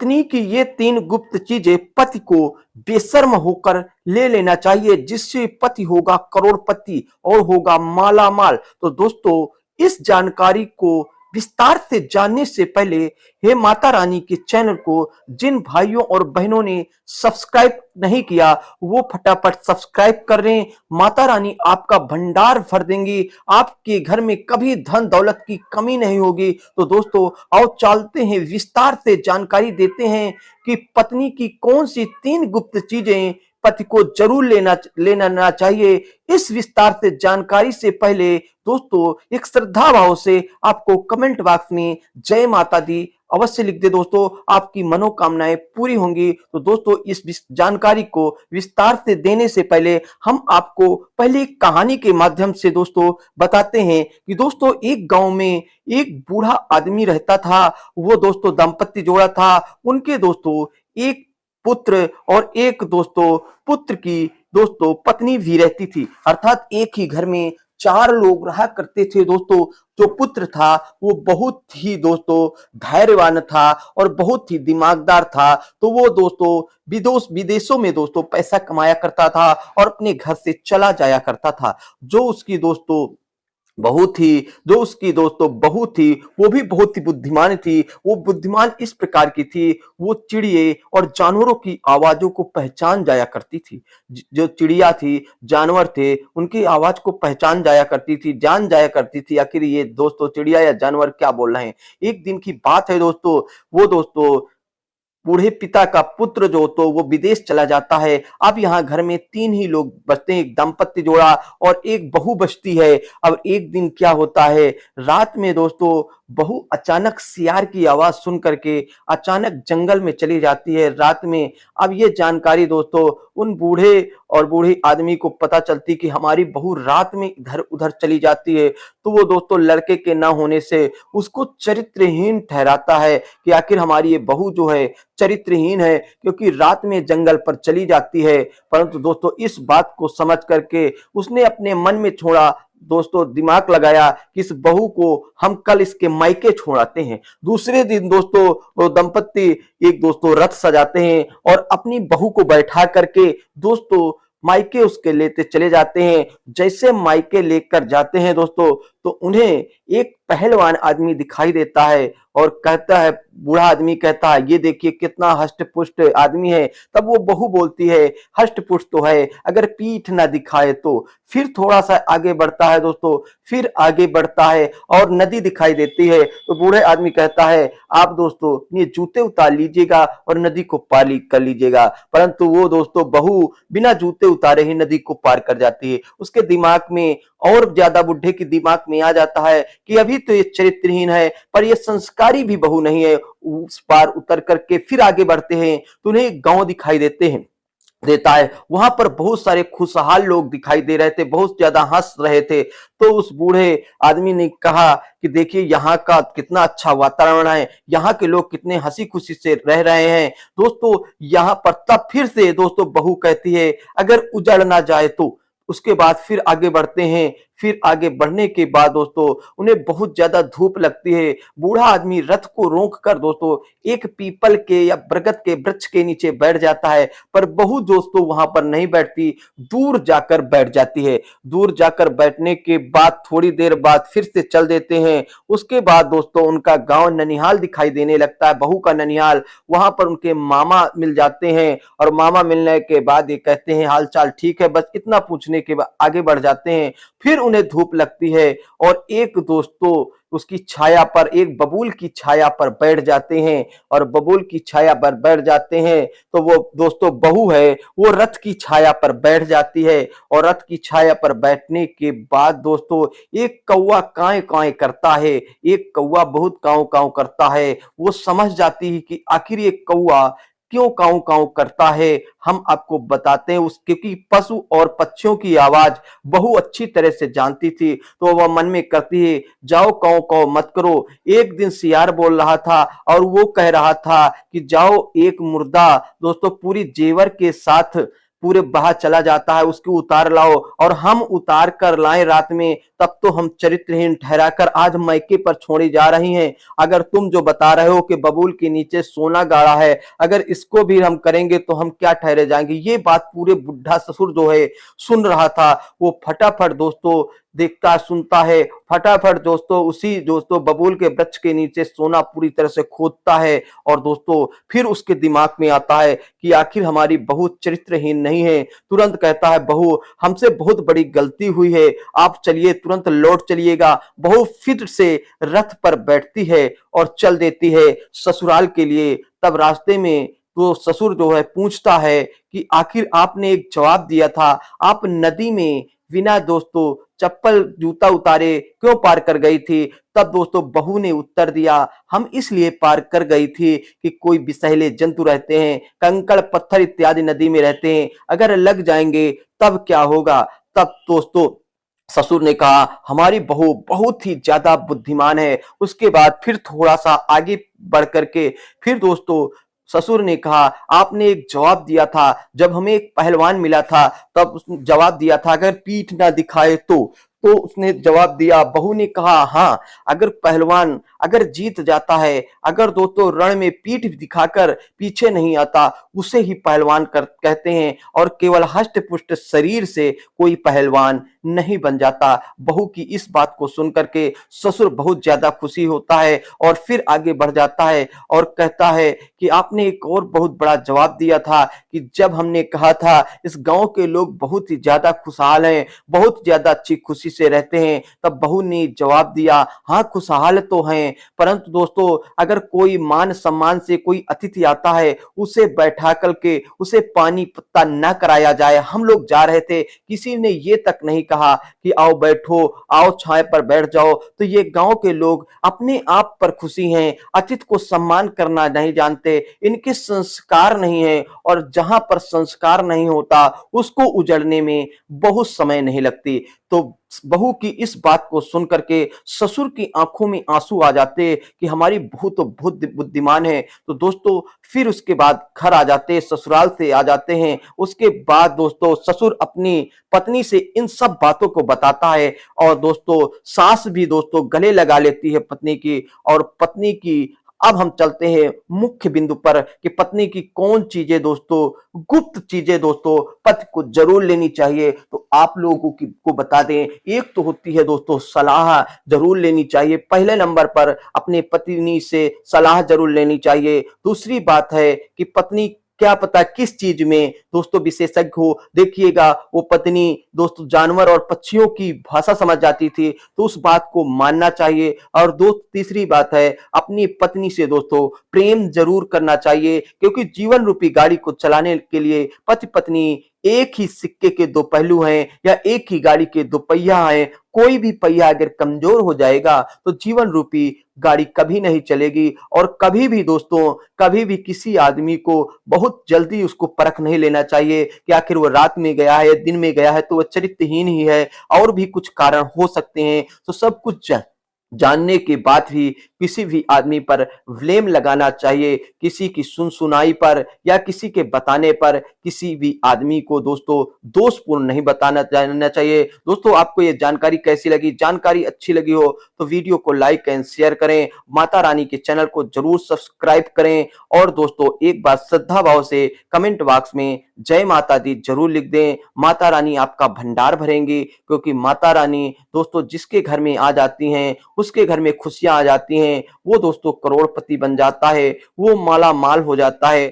पत्नी की ये तीन गुप्त चीजें पति को बेशर्म होकर ले लेना चाहिए, जिससे पति होगा करोड़पति और होगा माला माल। तो दोस्तों, इस जानकारी को विस्तार से जानने से पहले हे माता रानी के चैनल को जिन भाइयों और बहनों ने सब्सक्राइब नहीं किया वो फटाफट सब्सक्राइब कर रहे हैं। माता रानी आपका भंडार भर देंगी, आपके घर में कभी धन दौलत की कमी नहीं होगी। तो दोस्तों, आओ चलते हैं, विस्तार से जानकारी देते हैं कि पत्नी की कौन सी तीन गुप्त चीजें पति को जरूर लेना चाहिए। इस विस्तार से जानकारी से पहले दोस्तों, एक श्रद्धा भाव से आपको कमेंट बॉक्स में जय माता दी अवश्य लिख दे। दोस्तों, आपकी मनोकामनाएं पूरी होंगी। तो दोस्तों, इस जानकारी को विस्तार से देने से पहले हम आपको पहले एक कहानी के माध्यम से दोस्तों बताते हैं कि दोस्तों, एक गांव में एक बूढ़ा आदमी रहता था। वो दोस्तों दंपत्ति जोड़ा था। उनके दोस्तों एक पुत्र और एक दोस्तों पुत्र की दोस्तों पत्नी भी रहती थी। अर्थात एक ही घर में चार लोग रहा करते थे। दोस्तों, जो पुत्र था वो बहुत ही दोस्तों धैर्यवान था और बहुत ही दिमागदार था। तो वो दोस्तों विदेशों में दोस्तों पैसा कमाया करता था और अपने घर से चला जाया करता था। जो उसकी दोस्तों बहू थी वो भी बहुत ही बुद्धिमान थी। वो बुद्धिमान इस प्रकार की थी, वो चिड़िए और जानवरों की आवाजों को पहचान जाया करती थी। जो चिड़िया थी, जानवर थे, उनकी आवाज को पहचान जाया करती थी, जान जाया करती थी आखिर ये दोस्तों चिड़िया या जानवर क्या बोल रहे हैं। एक दिन की बात है दोस्तों, वो दोस्तों बूढ़े पिता का पुत्र जो तो वो विदेश चला जाता है। अब यहाँ घर में तीन ही लोग बचते हैं, एक दंपत्ति जोड़ा और एक बहू बचती है। अब एक दिन क्या होता है, रात में दोस्तों बहू अचानक सियार की आवाज सुन करके अचानक जंगल में चली जाती है रात में। अब ये जानकारी दोस्तों उन बूढ़े और बूढ़ी आदमी को पता चलती कि हमारी बहू रात में इधर उधर चली जाती है। तो वो दोस्तों लड़के के ना होने से उसको चरित्रहीन ठहराता है कि आखिर हमारी ये बहू जो है चरित्रहीन है, क्योंकि रात में जंगल पर चली जाती है। परंतु दोस्तों इस बात को समझ करके उसने अपने मन में छोड़ा, दोस्तों दिमाग लगाया कि इस बहू को हम कल इसके मायके छोड़ाते हैं। दूसरे दिन दोस्तों वो दंपत्ति एक दोस्तों रथ सजाते हैं और अपनी बहू को बैठा करके दोस्तों मायके उसके लेते चले जाते हैं। जैसे मायके लेकर जाते हैं दोस्तों, तो उन्हें एक पहलवान आदमी दिखाई देता है और कहता है, बूढ़ा आदमी कहता है, ये देखिए कितना हष्ट पुष्ट आदमी है। तब वो बहू बोलती है, हष्ट पुष्ट तो है, अगर पीठ ना दिखाए तो। फिर थोड़ा सा आगे बढ़ता है दोस्तों, फिर आगे बढ़ता है और नदी दिखाई देती है। तो बूढ़े आदमी कहता है, आप दोस्तों ये जूते उतार लीजिएगा और नदी को पार कर लीजिएगा। परंतु वो दोस्तों बहू बिना जूते उतारे ही नदी को पार कर जाती है। उसके दिमाग में और ज्यादा बुढ़े के दिमाग में आ जाता है कि अभी तो ये चरित्रहीन है, पर ये संस्कारी भी बहू नहीं है। उस पार उतर करके फिर आगे बढ़ते हैं तो उन्हें एक गांव दिखाई देता है। वहां पर बहुत सारे खुशहाल लोग दिखाई दे रहे थे, बहुत ज्यादा हंस रहे थे। तो उस बूढ़े आदमी ने कहा कि देखिए यहाँ का कितना अच्छा वातावरण है, यहाँ के लोग कितने हंसी खुशी से रह रहे हैं। दोस्तों यहाँ पर तब फिर से दोस्तों बहू कहती है, अगर उजड़ ना जाए तो। उसके बाद फिर आगे बढ़ते हैं। फिर आगे बढ़ने के बाद दोस्तों उन्हें बहुत ज्यादा धूप लगती है। बूढ़ा आदमी रथ को रोक कर दोस्तों एक पीपल के या बरगद के वृक्ष के नीचे बैठ जाता है, पर बहू दोस्तों वहां पर नहीं बैठती, दूर जाकर बैठ जाती है। दूर जाकर बैठने के बाद थोड़ी देर बाद फिर से चल देते हैं। उसके बाद दोस्तों उनका गांव ननिहाल दिखाई देने लगता है, बहू का ननिहाल। वहां पर उनके मामा मिल जाते हैं और मामा मिलने के बाद ये कहते हैं, हाल चाल ठीक है, बस इतना पूछने के बाद आगे बढ़ जाते हैं। फिर उन्हें धूप लगती है और एक दोस्तों उसकी छाया पर, एक बबूल की छाया पर बैठ जाते हैं। और बबूल की छाया पर बैठ जाते हैं तो वो दोस्तों बहू है वो रथ की छाया पर बैठ जाती है। और रथ की छाया पर बैठने के बाद दोस्तों एक कौवा काए काए करता है। एक कौवा बहुत काऊ काऊ करता है। वो समझ जाती है कि आखिर ये कौवा क्यों काऊ काऊ करता है, हम आपको बताते हैं। क्योंकि पशु और पक्षियों की आवाज बहू अच्छी तरह से जानती थी। तो वह मन में कहती है, जाओ काऊ काऊ मत करो। एक दिन सियार बोल रहा था और वो कह रहा था कि जाओ एक मुर्दा दोस्तों पूरी जेवर के साथ पूरे बहा चला जाता है, उसको उतार लाओ और हम उतार कर लाएं रात में, तब तो हम चरित्रहीन ठहराकर आज मायके पर छोड़ी जा रही हैं। अगर तुम जो बता रहे हो कि बबूल के नीचे सोना गाड़ा है, अगर इसको भी हम करेंगे तो हम क्या ठहरे जाएंगे। ये बात पूरे बुढ़ा ससुर जो है सुन रहा था। वो फटाफट दोस्तों देखता सुनता है, फटाफट दोस्तों उसी दोस्तों बबूल के वृक्ष के नीचे सोना पूरी तरह से खोदता है। और दोस्तों फिर उसके दिमाग में आता है कि आखिर हमारी बहू चरित्रहीन नहीं है। तुरंत कहता है, बहू हमसे बहुत बड़ी गलती हुई है, आप चलिए, तुरंत लौट चलिएगा। बहू फिर से रथ पर बैठती है और चल देती है ससुराल के लिए। तब रास्ते में तो ससुर जो है पूछता है कि आखिर आपने एक जवाब दिया था, आप नदी में बिना दोस्तों चप्पल जूता उतारे क्यों पार कर गई थी। तब दोस्तों बहू ने उत्तर दिया, हम इसलिए पार कर गई थी कि कोई विषैले जंतु रहते हैं, कंकड़ पत्थर इत्यादि नदी में रहते हैं, अगर लग जाएंगे तब क्या होगा। तब दोस्तों ससुर ने कहा, हमारी बहू बहुत ही ज्यादा बुद्धिमान है। उसके बाद फिर थोड़ा सा आगे बढ़ करके फिर दोस्तों ससुर ने कहा, आपने एक जवाब दिया था, जब हमें एक पहलवान मिला था तब उसने जवाब दिया था अगर पीठ ना दिखाए तो उसने जवाब दिया, बहू ने कहा हाँ, अगर पहलवान अगर जीत जाता है, अगर दोस्तों रण में पीठ दिखाकर पीछे नहीं आता, उसे ही पहलवान कहते हैं। और केवल हष्ट पुष्ट शरीर से कोई पहलवान नहीं बन जाता। बहू की इस बात को सुनकर के ससुर बहुत ज्यादा खुशी होता है और फिर आगे बढ़ जाता है और कहता है कि आपने एक और बहुत बड़ा जवाब दिया था कि जब हमने कहा था इस गांव के लोग बहुत ही ज्यादा खुशहाल हैं, बहुत ज्यादा अच्छी खुशी से रहते हैं, तब बहू ने जवाब दिया, हाँ खुशहाल तो हैं, परंतु दोस्तों अगर कोई मान सम्मान से कोई अतिथि आता है, उसे बैठा करके उसे पानी पत्ता न कराया जाए। हम लोग जा रहे थे, किसी ने ये तक नहीं कहा कि आओ बैठो, आओ छाए पर बैठ जाओ। तो ये गांव के लोग अपने आप पर खुशी हैं, अतिथि को सम्मान करना नहीं जानते, इनके संस्कार नहीं है। और जहां पर संस्कार नहीं होता उसको उजड़ने में बहुत समय नहीं लगती। तो बहू की इस बात को सुनकर के ससुर की आंखों में आंसू आ जाते कि हमारी बहू तो बहुत बुद्धिमान है। तो दोस्तों फिर उसके बाद घर आ जाते, ससुराल से आ जाते हैं। उसके बाद दोस्तों ससुर अपनी पत्नी से इन सब बातों को बताता है और दोस्तों सास भी दोस्तों गले लगा लेती है पत्नी की। और पत्नी की अब हम चलते हैं मुख्य बिंदु पर कि पत्नी की कौन चीजें दोस्तों गुप्त चीजें दोस्तों पति को जरूर लेनी चाहिए। तो आप लोगों को बता दें, एक तो होती है दोस्तों सलाह जरूर लेनी चाहिए, पहले नंबर पर अपने पत्नी से सलाह जरूर लेनी चाहिए। दूसरी बात है कि पत्नी क्या पता किस चीज में दोस्तों विशेषज्ञ हो। देखिएगा वो पत्नी दोस्तों जानवर और पक्षियों की भाषा समझ जाती थी, तो उस बात को मानना चाहिए। और तीसरी बात है अपनी पत्नी से दोस्तों प्रेम जरूर करना चाहिए, क्योंकि जीवन रूपी गाड़ी को चलाने के लिए पति पत्नी एक ही सिक्के के दो पहलू हैं या एक ही गाड़ी के दो पहिया हैं। कोई भी पहिया अगर कमजोर हो जाएगा तो जीवन रूपी गाड़ी कभी नहीं चलेगी। और कभी भी दोस्तों कभी भी किसी आदमी को बहुत जल्दी उसको परख नहीं लेना चाहिए कि आखिर वो रात में गया है या दिन में गया है तो वह चरित्रहीन ही है, और भी कुछ कारण हो सकते हैं। तो सब कुछ जानने के बाद ही किसी भी आदमी पर ब्लेम लगाना चाहिए, किसी की सुनाई पर या किसी के बताने पर किसी भी आदमी को दोस्तों दोषपूर्ण नहीं बताना जानना चाहिए। दोस्तों आपको ये जानकारी कैसी लगी? जानकारी अच्छी लगी हो तो वीडियो को लाइक एंड शेयर करें, माता रानी के चैनल को जरूर सब्सक्राइब करें। और दोस्तों एक बार श्रद्धा भाव से कमेंट बॉक्स में जय माता दी जरूर लिख दें। माता रानी आपका भंडार भरेंगी, क्योंकि माता रानी दोस्तों जिसके घर में आ जाती हैं उसके घर में खुशियां आ जाती हैं। वो दोस्तों करोड़पति बन जाता है, वो माला माल हो जाता है।